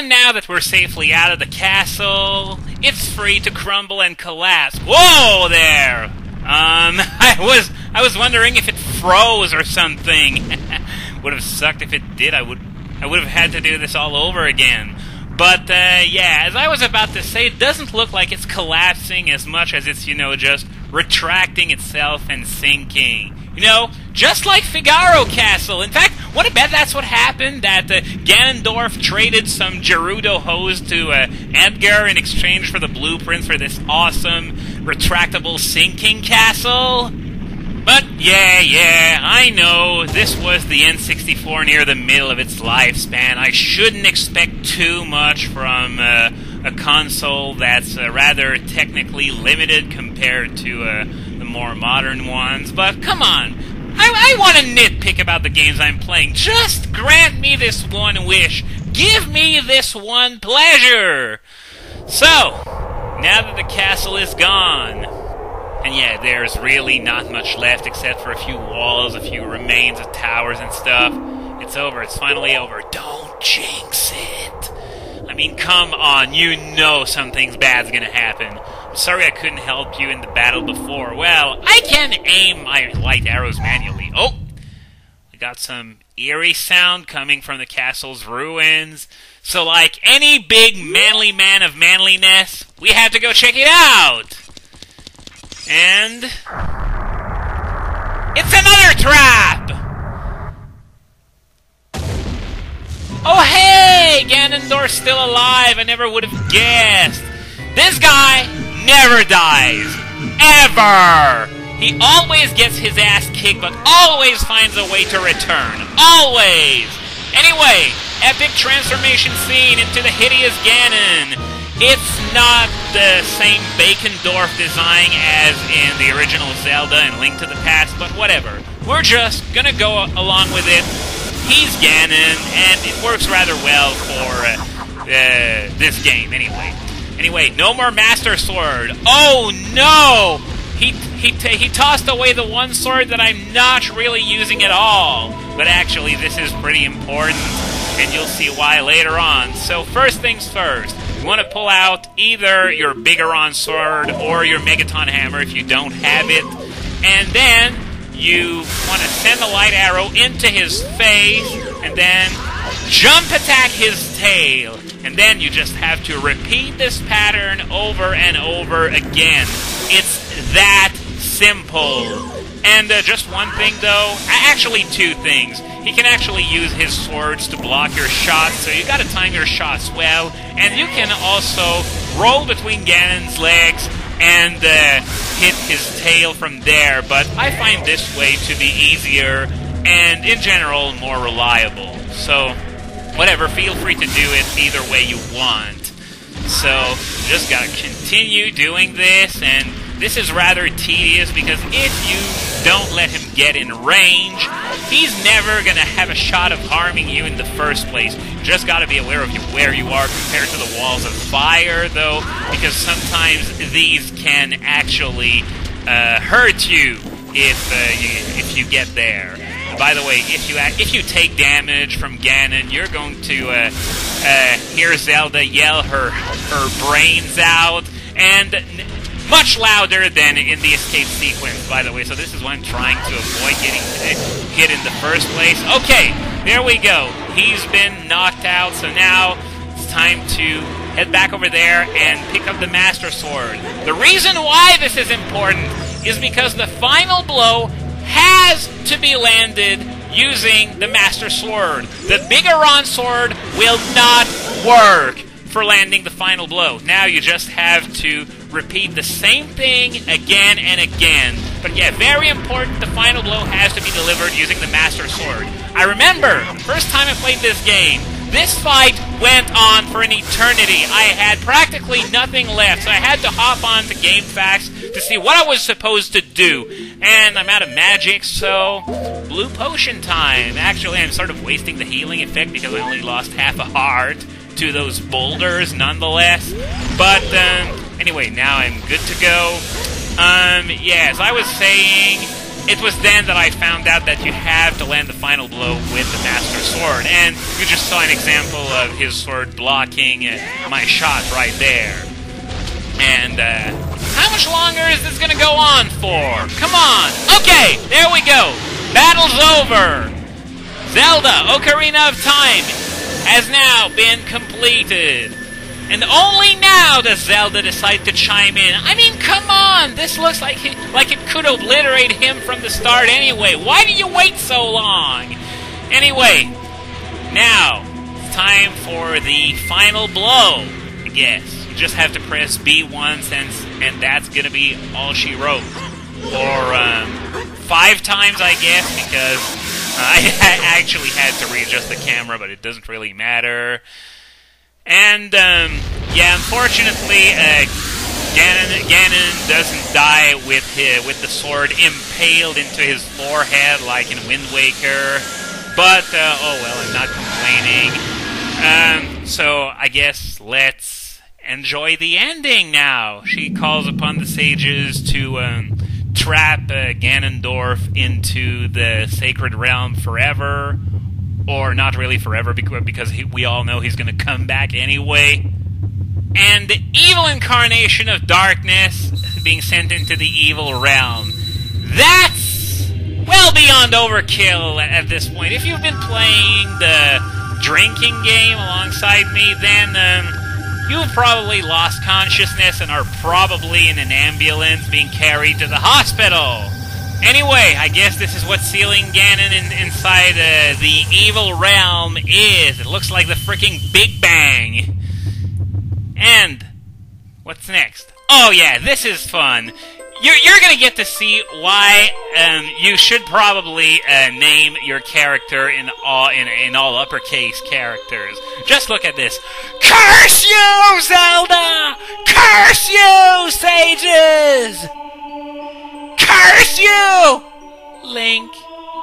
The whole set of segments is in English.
And now that we're safely out of the castle, it's free to crumble and collapse. Whoa there! I was wondering if it froze or something. Would have sucked if it did. I would have had to do this all over again. But, yeah, as I was about to say, it doesn't look like it's collapsing as much as it's, just retracting itself and sinking. Just like Figaro Castle. In fact, want to bet that's what happened? That Ganondorf traded some Gerudo hose to Edgar in exchange for the blueprints for this awesome, retractable sinking castle? But, yeah, I know, this was the N64 near the middle of its lifespan. I shouldn't expect too much from a console that's rather technically limited compared to the more modern ones. But, come on, I want to nitpick about the games I'm playing. Just grant me this one wish. Give me this one pleasure. So, now that the castle is gone, and yeah, there's really not much left except for a few walls, a few remains of towers and stuff. It's over. It's finally over. Don't jinx it. I mean, come on. You know something bad's gonna happen. I'm sorry I couldn't help you in the battle before. Well, I can aim my light arrows manually. Oh! We got some eerie sound coming from the castle's ruins. So like any big manly man of manliness, we have to go check it out! And it's another trap! Oh hey! Ganondorf's still alive! I never would have guessed! This guy never dies! Ever! He always gets his ass kicked, but always finds a way to return. Always! Anyway, epic transformation scene into the hideous Ganon. It's not the same Bacondorf design as in the original Zelda and Link to the Past, but whatever. We're just gonna go along with it. He's Ganon, and it works rather well for this game, anyway. Anyway, no more Master Sword. Oh no! He tossed away the one sword that I'm not really using at all. But actually, this is pretty important, and you'll see why later on. So first things first. You want to pull out either your Bigoron sword or your Megaton hammer if you don't have it. And then you want to send a light arrow into his face and then jump attack his tail. And then you just have to repeat this pattern over and over again. It's that simple. And just one thing though, actually two things. He can actually use his swords to block your shots, so you gotta time your shots well. And you can also roll between Ganon's legs and hit his tail from there. But I find this way to be easier and, in general, more reliable. So, whatever, feel free to do it either way you want. So, just gotta continue doing this, and this is rather tedious because if you don't let him get in range, he's never gonna have a shot of harming you in the first place. You just gotta be aware of where you are compared to the walls of fire, though, because sometimes these can actually hurt you if you get there. By the way, if you take damage from Ganon, you're going to hear Zelda yell her brains out, and much louder than in the escape sequence, by the way. So this is what I'm trying to avoid getting hit in the first place. Okay, there we go. He's been knocked out, so now it's time to head back over there and pick up the Master Sword. The reason why this is important is because the final blow has to be landed using the Master Sword. The Bigoron Sword will not work for landing the final blow. Now you just have to repeat the same thing again and again. But yeah, very important, the final blow has to be delivered using the Master Sword. I remember, first time I played this game, this fight went on for an eternity. I had practically nothing left, so I had to hop on to GameFAQs to see what I was supposed to do. And I'm out of magic, so blue potion time. Actually, I'm sort of wasting the healing effect because I only lost half a heart to those boulders nonetheless. But anyway, now I'm good to go. Yeah, as I was saying, it was then that I found out that you have to land the final blow with the Master Sword, and you just saw an example of his sword blocking my shot right there. And, how much longer is this gonna go on for? Come on! Okay, there we go! Battle's over! Zelda, Ocarina of Time, has now been completed. And only now does Zelda decide to chime in. I mean, come on! This looks like it could obliterate him from the start anyway. Why do you wait so long? Anyway, now, it's time for the final blow, I guess. You just have to press B once, and that's gonna be all she wrote. Or, 5 times, I guess, because I actually had to readjust the camera, but it doesn't really matter. And, yeah, unfortunately, Ganon doesn't die with the sword impaled into his forehead like in Wind Waker. But, oh well, I'm not complaining. So, I guess let's enjoy the ending now. She calls upon the sages to, trap Ganondorf into the Sacred Realm forever. Or not really forever, because we all know he's going to come back anyway. And the evil incarnation of darkness being sent into the evil realm. That's well beyond overkill at this point. If you've been playing the drinking game alongside me, then you've probably lost consciousness and are probably in an ambulance being carried to the hospital. Anyway, I guess this is what sealing Ganon inside the evil realm is. It looks like the freaking Big Bang. And what's next? Oh yeah, this is fun. You're gonna get to see why you should probably name your character in all uppercase characters. Just look at this. Curse you, Zelda! Curse you, sages! Curse you! Link.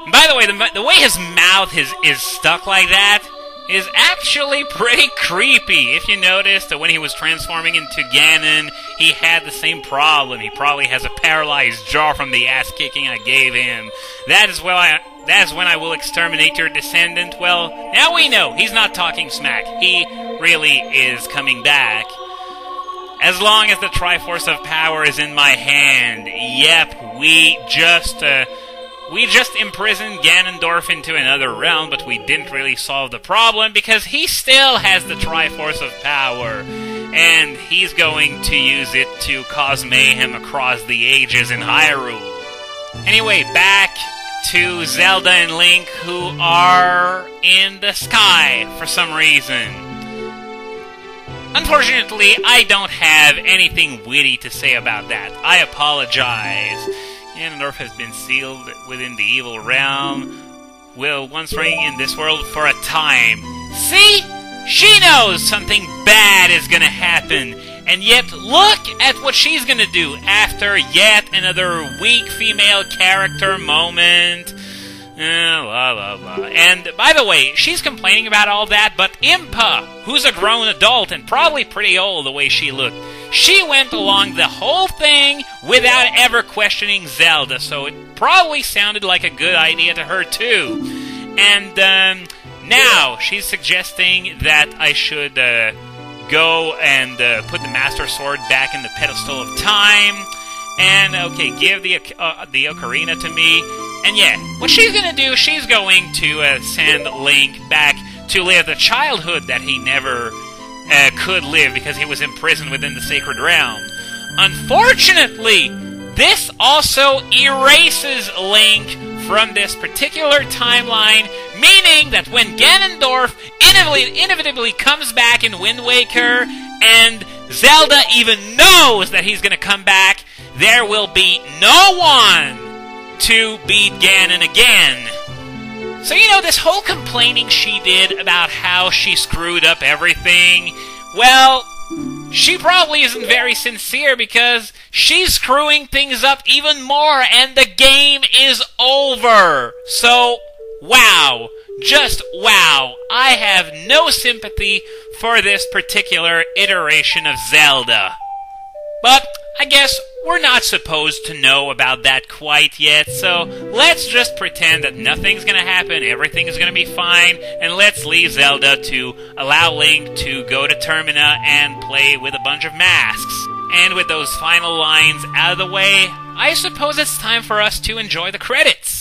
And by the way, the way his mouth is stuck like that is actually pretty creepy. If you noticed that when he was transforming into Ganon, he had the same problem. He probably has a paralyzed jaw from the ass-kicking I gave him. That is when I will exterminate your descendant. Well, now we know. He's not talking smack. He really is coming back. As long as the Triforce of Power is in my hand. Yep, we just imprisoned Ganondorf into another realm, but we didn't really solve the problem because he still has the Triforce of Power, and he's going to use it to cause mayhem across the ages in Hyrule. Anyway, back to Zelda and Link, who are in the sky for some reason. Unfortunately, I don't have anything witty to say about that. I apologize. Ganondorf has been sealed within the evil realm, will once reign in this world for a time. See? She knows something bad is gonna happen, and yet look at what she's gonna do after yet another weak female character moment. La la la. And by the way, she's complaining about all that, but Impa, who's a grown adult and probably pretty old the way she looked, she went along the whole thing without ever questioning Zelda, so it probably sounded like a good idea to her too. And now she's suggesting that I should go and put the Master Sword back in the pedestal of time, and okay, give the Ocarina to me. And yeah, what she's gonna do, she's going to send Link back to live the childhood that he never could live because he was imprisoned within the Sacred Realm. Unfortunately, this also erases Link from this particular timeline, meaning that when Ganondorf inevitably comes back in Wind Waker, and Zelda even knows that he's gonna come back, there will be no one to beat Ganon again. So, you know, this whole complaining she did about how she screwed up everything, well, she probably isn't very sincere because she's screwing things up even more and the game is over. So, wow. Just wow. I have no sympathy for this particular iteration of Zelda. But I guess we're not supposed to know about that quite yet, so let's just pretend that nothing's gonna happen, everything is gonna be fine, and let's leave Zelda to allow Link to go to Termina and play with a bunch of masks. And with those final lines out of the way, I suppose it's time for us to enjoy the credits.